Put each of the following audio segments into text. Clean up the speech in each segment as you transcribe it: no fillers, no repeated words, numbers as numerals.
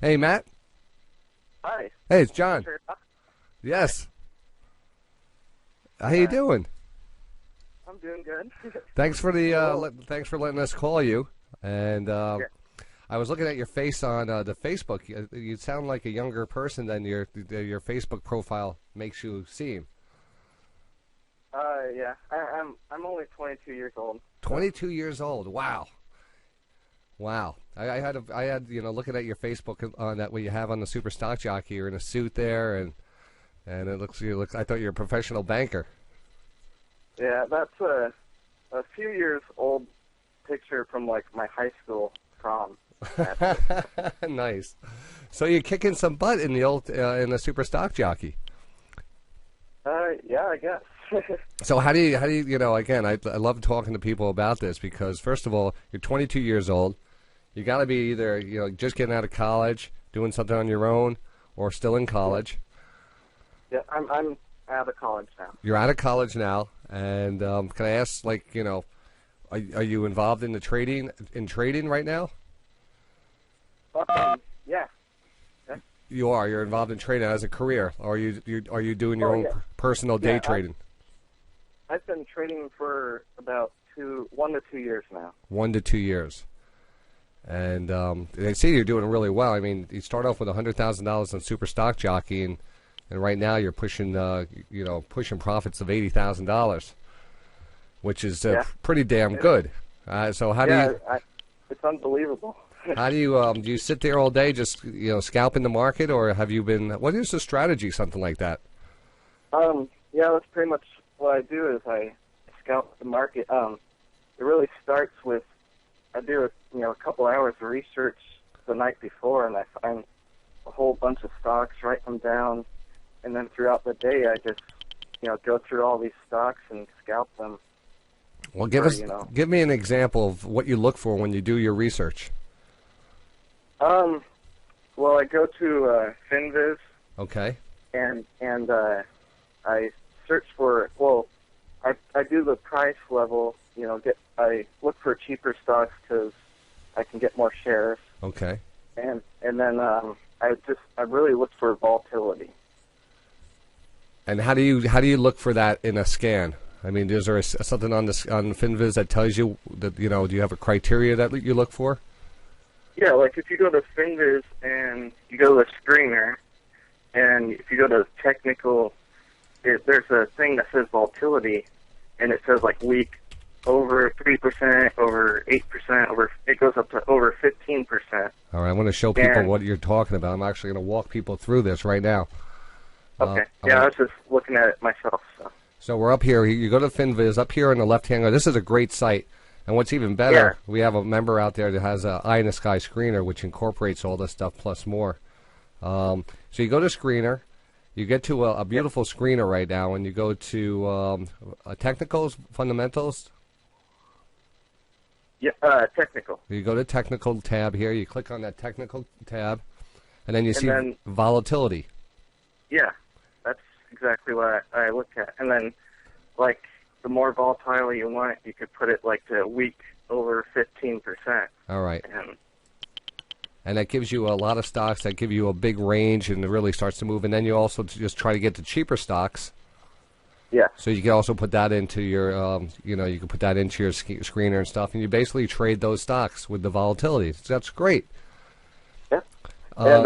Hey, Matt. Hi. Hey, it's John. Yes. How you doing? I'm doing good. Thanks for the thanks for letting us call you. And I was looking at your face on the Facebook. You sound like a younger person than your Facebook profile makes you seem. Yeah. I'm only 22 years old. 22 years old. Wow. I had looking at your Facebook on that what you have on the Super Stock Jockey. You're in a suit there, and it looks I thought you were a professional banker. Yeah, that's a few years old picture from like my high school prom. Nice. So you're kicking some butt in the old in the Super Stock Jockey. Yeah, I guess. So how do you again, I love talking to people about this because first of all, you're 22 years old. You got to be either just getting out of college, doing something on your own, or still in college. Yeah, I'm out of college now. You're out of college now, and can I ask, are you involved in trading right now? Yeah. You are. You're involved in trading as a career, or are you doing your own personal day trading? I've been trading for about 1 to 2 years now. 1 to 2 years. And they see you're doing really well. I mean, you start off with $100,000 on Super Stock Jockey, and right now you're pushing profits of $80,000, which is pretty damn good. So how do you? It's unbelievable. How do you sit there all day just scalping the market, or have you been? What is the strategy? Something like that. Yeah, that's pretty much what I do. Is I scalp the market. It really starts with I do a couple hours of research the night before, and I find a whole bunch of stocks, write them down, and then throughout the day I just go through all these stocks and scalp them. Well, give me an example of what you look for when you do your research. Well, I go to FinViz. Okay. And I search for I do the price level. I look for cheaper stocks because I can get more shares. Okay. And then I really look for volatility. And how do you look for that in a scan? I mean, is there something on FinViz that tells you that do you have a criteria that you look for? Yeah, like if you go to FinViz and you go to the screener, and if you go to technical, there's a thing that says volatility, and it says like week over 3%, over 8%, it goes up to over 15%. All right, I want to show people what you're talking about. I'm actually going to walk people through this right now. Okay. I was just looking at it myself. So we're up here. You go to FinViz, up here on the left-hand. This is a great site. And what's even better, we have a member out there that has an Eye in the Sky screener, which incorporates all this stuff plus more. So you go to screener. You get to a beautiful screener right now, and you go to technicals, fundamentals. Yeah, technical. You go to technical tab here. You click on that technical tab, and then you see volatility. Yeah, that's exactly what I look at. And then, like, the more volatile you want, you could put it like to a week over 15%. All right. And that gives you a lot of stocks that give you a big range, and it really starts to move. And then you also just try to get the cheaper stocks. Yeah. So you can also put that into your, you can put that into your screener and stuff, and you basically trade those stocks with the volatility. So that's great. Yeah. And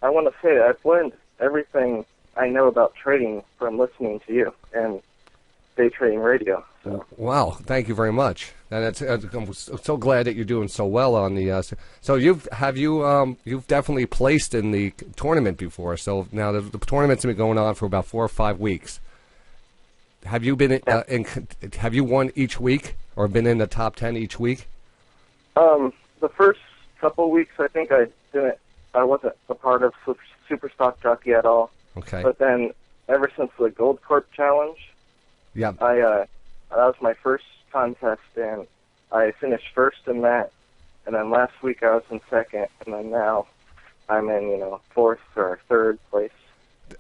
I want to say I've learned everything I know about trading from listening to you and Day Trading Radio. So. Wow, thank you very much. And I'm so glad that you're doing so well on the. So you've definitely placed in the tournament before. So now the tournament's been going on for about 4 or 5 weeks. Have you been have you won each week or been in the top 10 each week? The first couple of weeks, I think I wasn't a part of Super Stock Jockey at all. Okay. But then ever since the Gold Corp Challenge. Yeah. That was my first contest, and I finished first in that. And then last week I was in second, and then now I'm in, fourth or third place.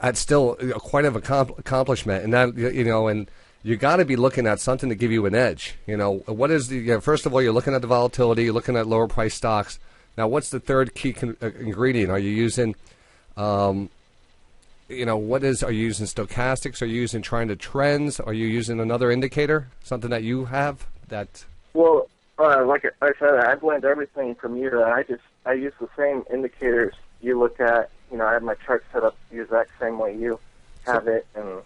That's still quite an accomplishment, and that and you got to be looking at something to give you an edge. What is the first of all, you're looking at the volatility, you're looking at lower price stocks. Now, what's the third key ingredient? Are you using, are you using stochastics? Are you using trying to trends? Are you using another indicator, something that you have that? Well, like I said, I've learned everything from you. I use the same indicators you look at. I have my chart set up the exact same way you have it. And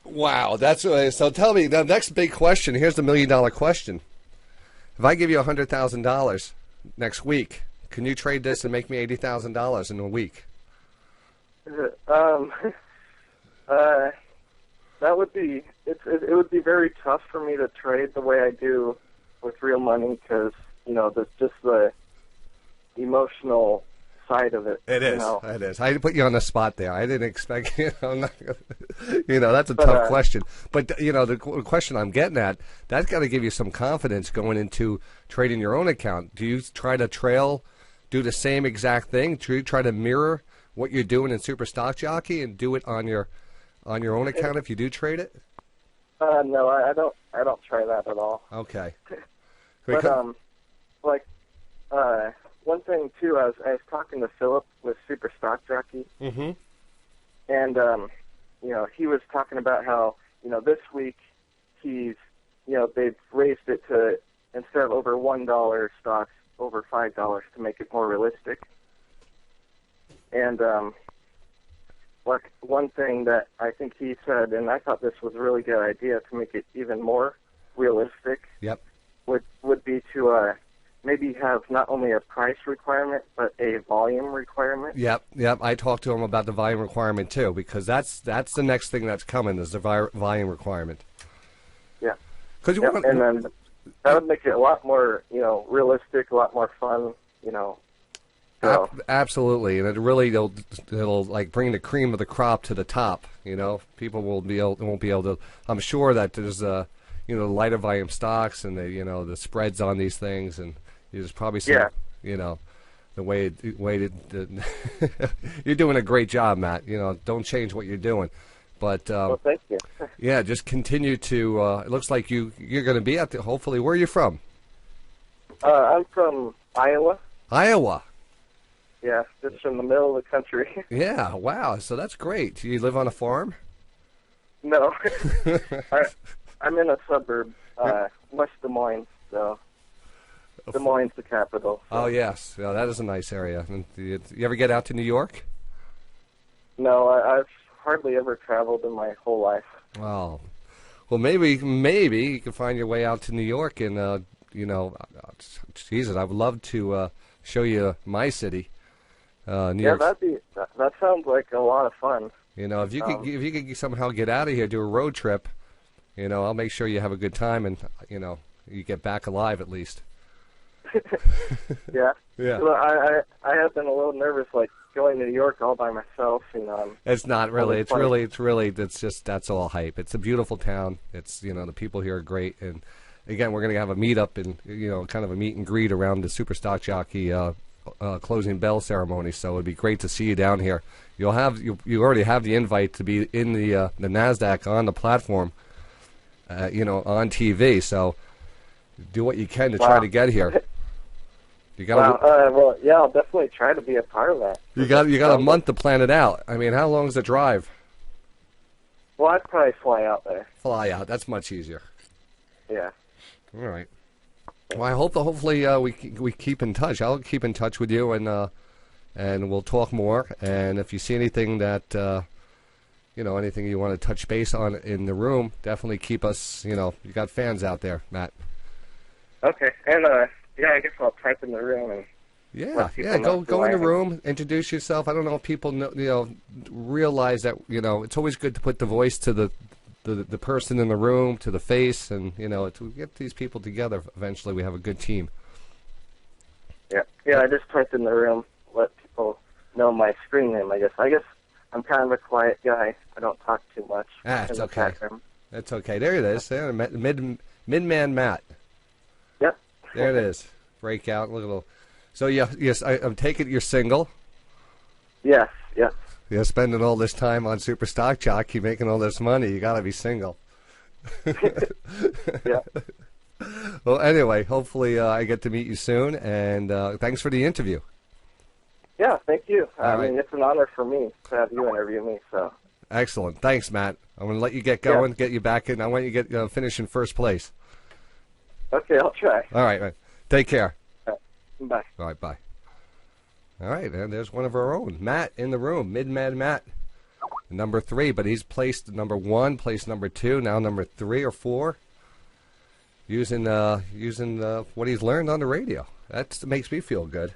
wow, that's so. Tell me the next big question. Here's the $1 million question. If I give you $100,000 next week, can you trade this and make me $80,000 in a week? That would be it would be very tough for me to trade the way I do with real money because there's just the emotional side of it. It is. It is. I put you on the spot there. I didn't expect. I'm not. That's a tough question. But the question I'm getting at, that's got to give you some confidence going into trading your own account. Do you try to do the same exact thing? Do you try to mirror what you're doing in Super Stock Jockey and do it on your own account if you do trade it? No, I don't. I don't try that at all. Okay. But one thing too, I was talking to Philip with Super Stock Jockey, mm-hmm. and he was talking about how this week they've raised it to, instead of over $1 stocks, over $5 to make it more realistic. And one thing that I think he said, and I thought this was a really good idea to make it even more realistic. Yep. Would be to maybe have not only a price requirement but a volume requirement. Yep. I talked to him about the volume requirement too, because that's the next thing that's coming is the volume requirement. Yeah. And then that would make it a lot more realistic, a lot more fun. So. Absolutely, and it'll like bring the cream of the crop to the top. People won't be able to. I'm sure that there's lighter volume stocks and the spreads on these things, and there's probably some the way you're doing a great job, Matt. Don't change what you're doing, but well, thank you. Yeah, just continue to. It looks like you're going to be out there. Hopefully, where are you from? I'm from Iowa. Iowa. Yeah, just from the middle of the country. Yeah, wow. So that's great. Do you live on a farm? No. I'm in a suburb, West Des Moines, so Des Moines, the capital. So. Oh, yes. Yeah, that is a nice area. And you ever get out to New York? No, I've hardly ever traveled in my whole life. Oh. Well, maybe you can find your way out to New York and, Jesus, I would love to show you my city. New York. That sounds like a lot of fun. If you could somehow get out of here, do a road trip, I'll make sure you have a good time and you get back alive at least. Yeah. Yeah. Well, I have been a little nervous, like going to New York all by myself. It's not really. That's all hype. It's a beautiful town. It's the people here are great, and again, we're going to have a meetup and kind of a meet and greet around the Super Stock Jockey closing bell ceremony. So it'd be great to see you down here. You already have the invite to be in the NASDAQ on the platform, on TV. So do what you can to try to get here. You got. Well, yeah, I'll definitely try to be a part of that. You got a month to plan it out. I mean, how long is the drive? Well, I'd probably fly out there. Fly out. That's much easier. Yeah. All right. Well, I hope hopefully we keep in touch. I'll keep in touch with you, and we'll talk more. And if you see anything that anything you want to touch base on in the room, definitely keep us. You got fans out there, Matt. Okay, and I guess I'll type in the room and. Go in the room, introduce yourself. I don't know if people realize that it's always good to put the voice to the person in the room, to the face, and to get these people together. Eventually, we have a good team. Yeah. I just typed in the room, let people know my screen name. I guess I'm kind of a quiet guy. I don't talk too much. It's okay. That's okay. There it is. There, Midman Matt. Yep. There it is. Breakout. Look at little. So yes, I'm taking it you're single. Yes. You're spending all this time on Super Stock Jockey, making all this money. You got to be single. Yeah. Well, anyway, hopefully I get to meet you soon, and thanks for the interview. Yeah, thank you. I right. mean, it's an honor for me to have you interview me. So. Excellent. Thanks, Matt. I'm going to let you get going, get you back in. I want you to get finish in first place. Okay, I'll try. All right, man. Take care. Bye. All right, bye. All right, and there's one of our own, Matt, in the room, Mid-Man Matt, number 3, but he's placed number 1, placed number 2, now number 3 or 4, using what he's learned on the radio. That makes me feel good.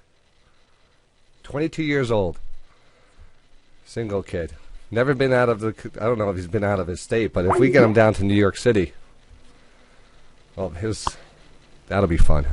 22 years old, single kid, never been out of the. I don't know if he's been out of his state, but if we get him down to New York City, well, that'll be fun.